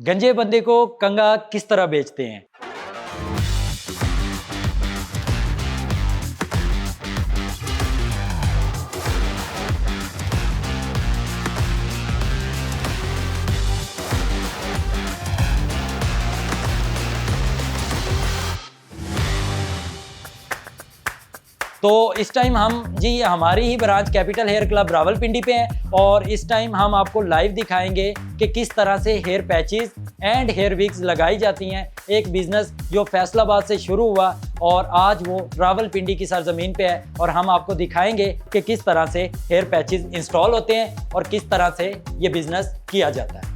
गंजे बंदे को कंगा किस तरह बेचते हैं। तो इस टाइम हम जी हमारी ही branch capital hair club Rawalpindi पे हैं और इस टाइम हम आपको लाइव दिखाएंगे कि किस तरह से hair patches and hair wigs लगाई जाती हैं। एक बिजनेस जो फैसलाबाद से शुरू हुआ और आज वो रावलपिंडी की सरजमीन पे है और हम आपको दिखाएंगे कि किस तरह से हेयर पैचेस इंस्टॉल होते हैं और किस तरह से ये बिजनेस किया जाता है।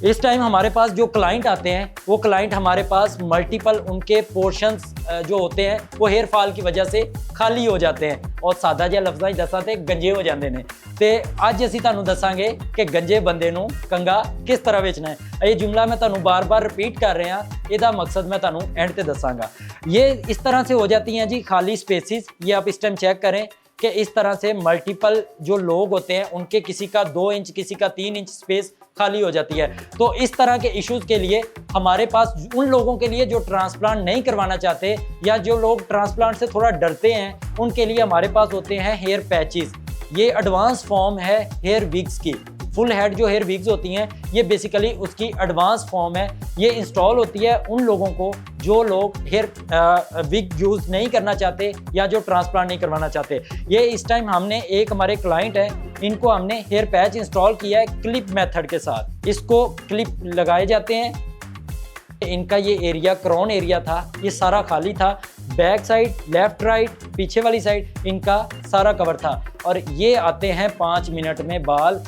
इस टाइम हमारे पास जो क्लाइंट आते हैं वो क्लाइंट हमारे पास मल्टीपल उनके पोर्शंस जो होते हैं वो हेयर फॉल की वजह से खाली हो जाते हैं और सादा जिहा लफ्ज़ां च दसां ते गंजे हो जाते हैं। तो अज असीं तुहानूं दसांगे कि गंजे बंदे नूं कंगा किस तरह बेचना है। ये जुमला मैं तुहानूं बार बार रिपीट कर रहा, इसका मकसद मैं तुहानूं एंड ते दसांगा। ये इस तरह से हो जाती हैं जी खाली स्पेसिस। ये आप इस टाइम चेक करें कि इस तरह से मल्टीपल जो लोग होते हैं उनके किसी का 2 इंच किसी का 3 इंच स्पेस खाली हो जाती है। तो इस तरह के इश्यूज़ के लिए हमारे पास उन लोगों के लिए जो ट्रांसप्लांट नहीं करवाना चाहते या जो लोग ट्रांसप्लांट से थोड़ा डरते हैं उनके लिए हमारे पास होते हैं हेयर पैचेस। ये एडवांस फॉर्म है हेयर विग्स की। फुल हेड जो हेयर विग्स होती हैं ये बेसिकली उसकी एडवांस फॉर्म है। ये इंस्टॉल होती है उन लोगों को जो लोग हेयर विग यूज़ नहीं करना चाहते या जो ट्रांसप्लांट नहीं करवाना चाहते। ये इस टाइम हमने एक हमारे क्लाइंट है, इनको हमने हेयर पैच इंस्टॉल किया है क्लिप मेथड के साथ। इसको क्लिप लगाए जाते हैं। इनका ये एरिया क्राउन एरिया था, ये सारा खाली था। बैक साइड, लेफ्ट राइट, पीछे वाली साइड इनका सारा कवर था और ये आते हैं 5 मिनट में बाल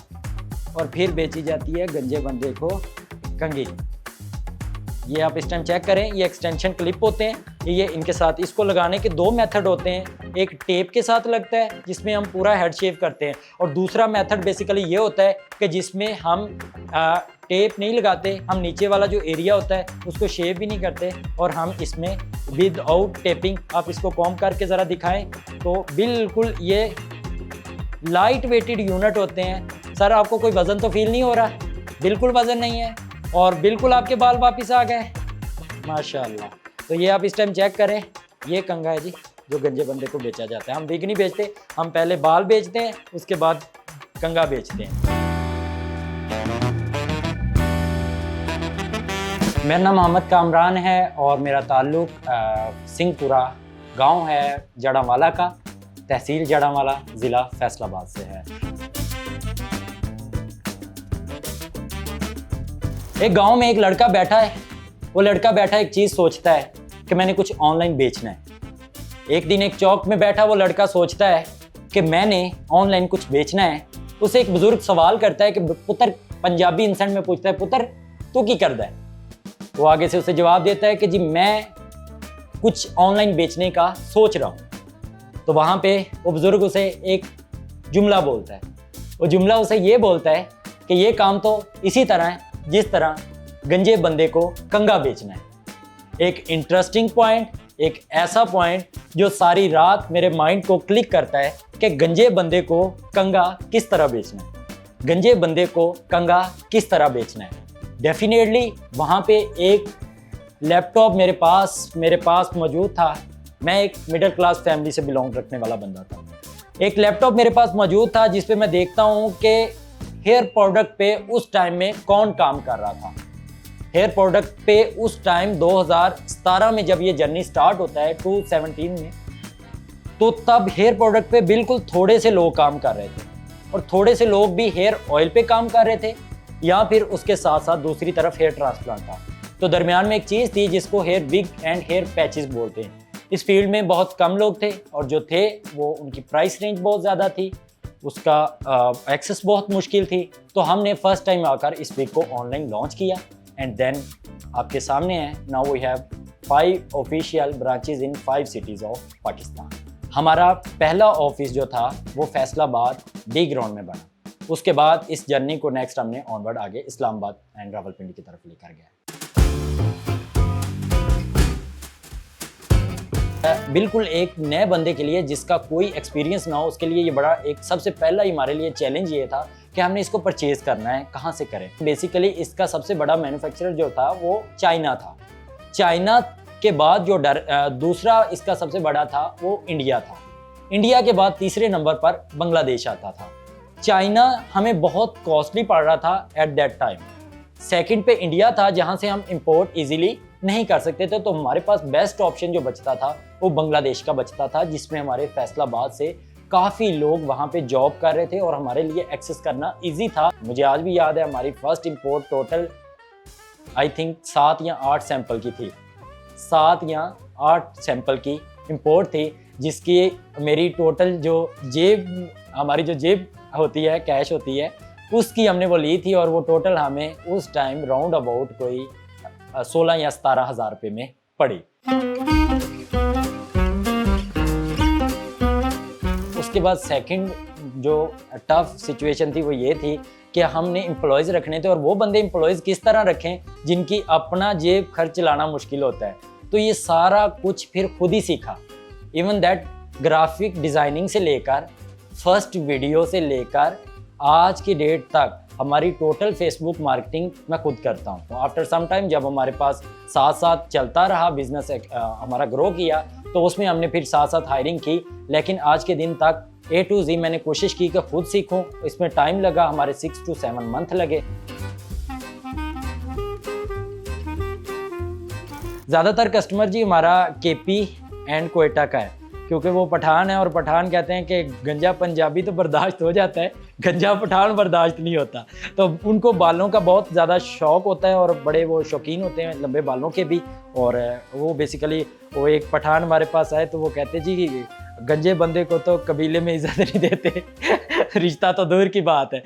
और फिर बेची जाती है गंजे बंदे को कंघी। ये आप इस टाइम चेक करें, ये एक्सटेंशन क्लिप होते हैं। ये इनके साथ इसको लगाने के 2 मेथड होते हैं। एक टेप के साथ लगता है जिसमें हम पूरा हेड शेव करते हैं और दूसरा मेथड बेसिकली ये होता है कि जिसमें हम टेप नहीं लगाते, हम नीचे वाला जो एरिया होता है उसको शेव भी नहीं करते और हम इसमें विदाउट टेपिंग, आप इसको कॉम्ब करके ज़रा दिखाएं तो बिल्कुल ये लाइट वेटेड यूनिट होते हैं। सर आपको कोई वज़न तो फील नहीं हो रहा? बिल्कुल वज़न नहीं है और बिल्कुल आपके बाल वापस आ गए माशाल्लाह। तो ये आप इस टाइम चेक करें, ये कंगा है जी जो गंजे बंदे को बेचा जाता है। हम विग नहीं बेचते, हम पहले बाल बेचते हैं उसके बाद कंगा बेचते हैं। मेरा नाम मोहम्मद कामरान है और मेरा ताल्लुक सिंहपुरा गांव है जड़ांवाला का, तहसील जड़ांवाला, ज़िला फैसलाबाद से है। एक गांव में एक लड़का बैठा है। वो लड़का बैठा एक चीज़ सोचता है कि मैंने कुछ ऑनलाइन बेचना है। एक दिन एक चौक में बैठा वो लड़का सोचता है कि मैंने ऑनलाइन कुछ बेचना है। उसे एक बुजुर्ग सवाल करता है कि पुत्र, पंजाबी इंसान में पूछता है, पुत्र तू की करदा है? वो आगे से उसे जवाब देता है कि जी मैं कुछ ऑनलाइन बेचने का सोच रहा हूँ। तो वहाँ पे वो बुजुर्ग उसे एक जुमला बोलता है। वो जुमला उसे ये बोलता है कि ये काम तो इसी तरह है जिस तरह गंजे बंदे को कंगा बेचना है। एक इंटरेस्टिंग पॉइंट, एक ऐसा पॉइंट जो सारी रात मेरे माइंड को क्लिक करता है कि गंजे बंदे को कंगा किस तरह बेचना है, गंजे बंदे को कंगा किस तरह बेचना है। डेफिनेटली वहाँ पे एक लैपटॉप मेरे पास मौजूद था। मैं एक मिडिल क्लास फैमिली से बिलोंग रखने वाला बंदा था। एक लैपटॉप मेरे पास मौजूद था जिस पे मैं देखता हूँ कि हेयर प्रोडक्ट पे उस टाइम में कौन काम कर रहा था। हेयर प्रोडक्ट पे उस टाइम 2017 में जब ये जर्नी स्टार्ट होता है 2017 में, तो तब हेयर प्रोडक्ट पे बिल्कुल थोड़े से लोग काम कर रहे थे और थोड़े से लोग भी हेयर ऑयल पे काम कर रहे थे या फिर उसके साथ साथ दूसरी तरफ हेयर ट्रांसप्लांट था। तो दरमियान में एक चीज़ थी जिसको hair wig and hair patches बोलते हैं। इस फील्ड में बहुत कम लोग थे और जो थे वो उनकी प्राइस रेंज बहुत ज़्यादा थी, उसका एक्सेस बहुत मुश्किल थी। तो हमने फर्स्ट टाइम आकर इस विग को ऑनलाइन लॉन्च किया एंड देन आपके सामने है। Now we have 5 official branches in 5 cities of Pakistan. हमारा पहला ऑफिस जो था वो फैसलाबाद डी ग्राउंड में बना। उसके बाद इस जर्नी को नेक्स्ट हमने ऑनवर्ड आगे इस्लामाबाद एंड रावलपिंडी की तरफ लेकर गए। बिल्कुल एक नए बंदे के लिए जिसका कोई एक्सपीरियंस ना हो, उसके लिए ये बड़ा एक सबसे पहला हमारे लिए चैलेंज ये था कि हमने इसको परचेज करना है, कहाँ से करें। बेसिकली इसका सबसे बड़ा मैन्युफैक्चरर जो था वो चाइना था। चाइना के बाद जो दूसरा इसका सबसे बड़ा था वो इंडिया था। इंडिया के बाद तीसरे नंबर पर बांग्लादेश आता था। चाइना हमें बहुत कॉस्टली पड़ रहा था एट दैट टाइम। सेकंड पे इंडिया था जहां से हम इंपोर्ट इजीली नहीं कर सकते थे, तो हमारे पास बेस्ट ऑप्शन जो बचता था वो बांग्लादेश का बचता था, जिसमें हमारे फैसलाबाद से काफ़ी लोग वहाँ पे जॉब कर रहे थे और हमारे लिए एक्सेस करना इजी था। मुझे आज भी याद है हमारी first import total I think 7 या 8 सैंपल की थी। 7 या 8 सैंपल की इंपोर्ट थी, जिसकी मेरी टोटल जो हमारी जो जेब होती है, कैश होती है, उसकी हमने वो ली थी और वो टोटल हमें उस टाइम राउंड अबाउट कोई 16 या 17 हज़ार रुपये में पड़ी। उसके बाद सेकंड जो टफ सिचुएशन थी वो ये थी कि हमने एम्प्लॉयज़ रखने थे, और वो बंदे एम्प्लॉयज़ किस तरह रखें जिनकी अपना जेब खर्च लाना मुश्किल होता है। तो ये सारा कुछ फिर खुद ही सीखा। इवन दैट ग्राफिक डिज़ाइनिंग से लेकर फर्स्ट वीडियो से लेकर आज की डेट तक हमारी टोटल फेसबुक मार्केटिंग मैं खुद करता हूँ। आफ्टर सम टाइम जब हमारे पास साथ साथ चलता रहा बिजनेस, हमारा ग्रो किया, तो उसमें हमने फिर साथ साथ हायरिंग की। लेकिन आज के दिन तक A to Z मैंने कोशिश की कि खुद सीखूं। इसमें टाइम लगा, हमारे 6 to 7 मंथ लगे। ज़्यादातर कस्टमर जी हमारा KP एंड क्वेटा का है, क्योंकि वो पठान है और पठान कहते हैं कि गंजा पंजाबी तो बर्दाश्त हो जाता है, गंजा पठान बर्दाश्त नहीं होता। तो उनको बालों का बहुत ज़्यादा शौक़ होता है और बड़े वो शौकीन होते हैं लंबे बालों के भी। और वो बेसिकली वो एक पठान हमारे पास आए तो वो कहते जी गंजे बंदे को तो कबीले में इज्जत नहीं देते रिश्ता तो दूर की बात है।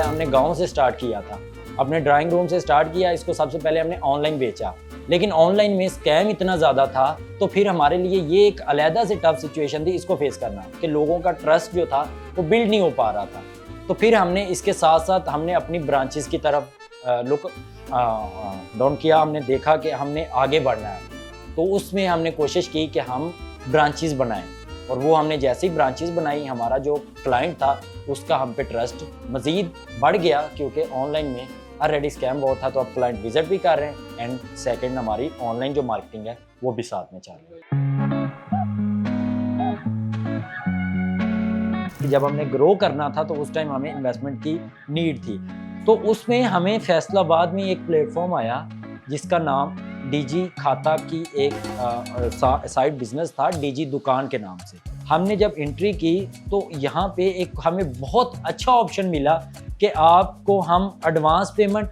हमने गाँव से स्टार्ट किया था, अपने ड्राइंग रूम से स्टार्ट किया। इसको सबसे पहले हमने ऑनलाइन बेचा, लेकिन ऑनलाइन में स्कैम इतना ज़्यादा था, तो फिर हमारे लिए ये एक अलहदा से टफ सिचुएशन थी इसको फेस करना, कि लोगों का ट्रस्ट जो था वो बिल्ड नहीं हो पा रहा था। तो फिर हमने इसके साथ साथ हमने अपनी ब्रांचेस की तरफ लुक डाउन किया। हमने देखा कि हमने आगे बढ़ना है, तो उसमें हमने कोशिश की कि हम ब्रांचेस बनाएं, और वो हमने जैसे ही ब्रांचेस बनाई, हमारा जो क्लाइंट था उसका हम पे ट्रस्ट मज़ीद बढ़ गया, क्योंकि ऑनलाइन में ऑलरेडी स्कैम बहुत था। तो अब क्लाइंट विजिट भी कर रहे हैं, एंड सेकंड हमारी ऑनलाइन जो मार्केटिंग है वो भी साथ में चल रही है। जब हमने ग्रो करना था तो उस टाइम हमें इन्वेस्टमेंट की नीड थी, तो उसमें हमें फैसलाबाद में एक प्लेटफॉर्म आया जिसका नाम DG खाता की एक साइड बिजनेस था, DG दुकान के नाम से। हमने जब एंट्री की तो यहाँ पे एक हमें बहुत अच्छा ऑप्शन मिला कि आपको हम advance payment,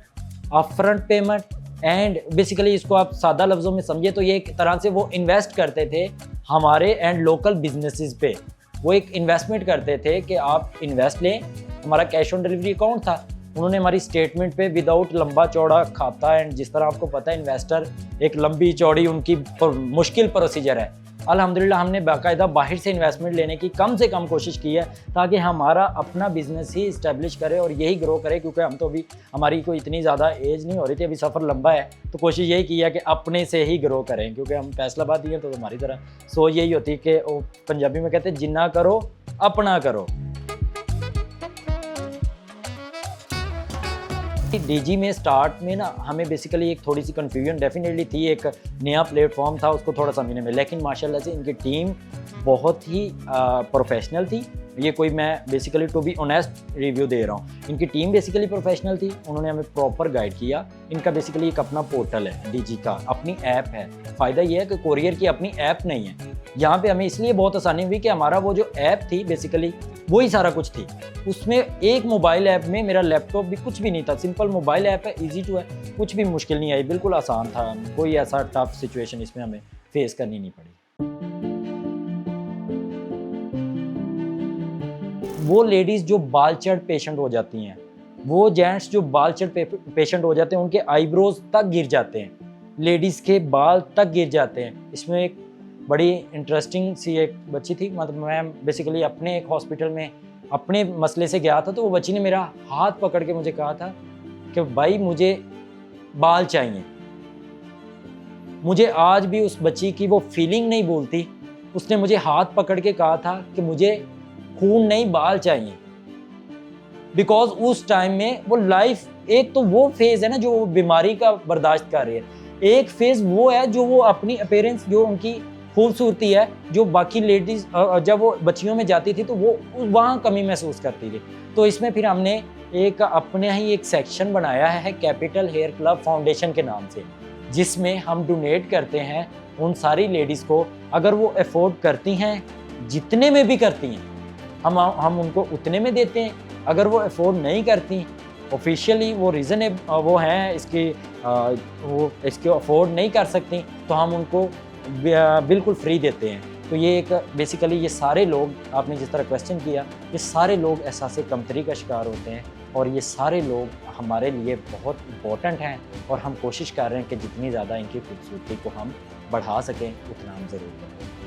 upfront payment and basically इसको आप सादा लफ्ज़ों में समझिए तो ये एक तरह से वो इन्वेस्ट करते थे हमारे एंड लोकल बिजनेसेस पे। वो एक इन्वेस्टमेंट करते थे कि आप इन्वेस्ट लें। हमारा कैश ऑन डिलीवरी अकाउंट था, उन्होंने हमारी स्टेटमेंट पे विदाउट लंबा चौड़ा खाता, एंड जिस तरह आपको पता है इन्वेस्टर एक लंबी चौड़ी उनकी मुश्किल प्रोसीजर है। अल्हम्दुलिल्लाह हमने बाकायदा बाहर से इन्वेस्टमेंट लेने की कम से कम कोशिश की है, ताकि हमारा अपना बिजनेस ही इस्टेब्लिश करे और यही ग्रो करे, क्योंकि हम तो अभी हमारी कोई इतनी ज़्यादा एज नहीं हो रही थी, अभी सफ़र लंबा है। तो कोशिश यही की है कि अपने से ही ग्रो करें, क्योंकि हम फैसलाबादी हैं तो हमारी तरह सोच यही होती है कि वो पंजाबी में कहते हैं जिन्ना करो अपना करो। DG में स्टार्ट में ना हमें बेसिकली एक थोड़ी सी कन्फ्यूजन डेफिनेटली थी, एक नया प्लेटफॉर्म था, उसको थोड़ा समझने में, लेकिन माशाल्लाह से इनकी टीम बहुत ही प्रोफेशनल थी। ये कोई मैं basically to be honest review दे रहा हूँ, इनकी टीम बेसिकली प्रोफेशनल थी, उन्होंने हमें प्रॉपर गाइड किया। इनका बेसिकली एक अपना पोर्टल है, DG का अपनी ऐप है। फ़ायदा ये है कि कोरियर की अपनी ऐप नहीं है। यहाँ पे हमें इसलिए बहुत आसानी हुई कि हमारा वो जो ऐप थी बेसिकली वही सारा कुछ थी। उसमें एक मोबाइल ऐप में मेरा लैपटॉप भी कुछ भी नहीं था, सिंपल मोबाइल ऐप है, ईजी टू है, कुछ भी मुश्किल नहीं आई, बिल्कुल आसान था। कोई ऐसा टफ सिचुएशन इसमें हमें फेस करनी नहीं पड़ी। वो लेडीज़ जो बालचड़ पेशेंट हो जाती हैं, वो जेंट्स जो बालचड़ पेशेंट हो जाते हैं, उनके आईब्रोज तक गिर जाते हैं, लेडीज़ के बाल तक गिर जाते हैं। इसमें एक बड़ी इंटरेस्टिंग सी एक बच्ची थी, मतलब मैं बेसिकली अपने एक हॉस्पिटल में अपने मसले से गया था, तो वो बच्ची ने मेरा हाथ पकड़ के मुझे कहा था कि भाई मुझे बाल चाहिए। मुझे आज भी उस बच्ची की वो फीलिंग नहीं भूलती उसने मुझे हाथ पकड़ के कहा था कि मुझे खून नहीं बाल चाहिए, बिकॉज उस टाइम में वो लाइफ, एक तो वो फेज है ना जो बीमारी का बर्दाश्त कर रही है, एक फेज वो है जो वो अपनी अपीयरेंस, जो उनकी खूबसूरती है, जो बाकी लेडीज जब वो बच्चियों में जाती थी तो वो वहाँ कमी महसूस करती थी। तो इसमें फिर हमने एक अपने ही एक सेक्शन बनाया है कैपिटल हेयर क्लब फाउंडेशन के नाम से, जिसमें हम डोनेट करते हैं उन सारी लेडीज़ को, अगर वो अफोर्ड करती हैं, जितने में भी करती हैं हम उनको उतने में देते हैं। अगर वो अफोर्ड नहीं करती, ऑफिशियली वो रीज़न वो हैं इसकी वो इसको अफोर्ड नहीं कर सकती, तो हम उनको बिल्कुल फ्री देते हैं। तो ये एक बेसिकली ये सारे लोग, आपने जिस तरह क्वेश्चन किया, ये सारे लोग एहसास कमतरी का शिकार होते हैं और ये सारे लोग हमारे लिए बहुत इम्पोर्टेंट हैं और हम कोशिश कर रहे हैं कि जितनी ज़्यादा इनकी खूबसूरती को हम बढ़ा सकें उतना हम ज़रूर करें।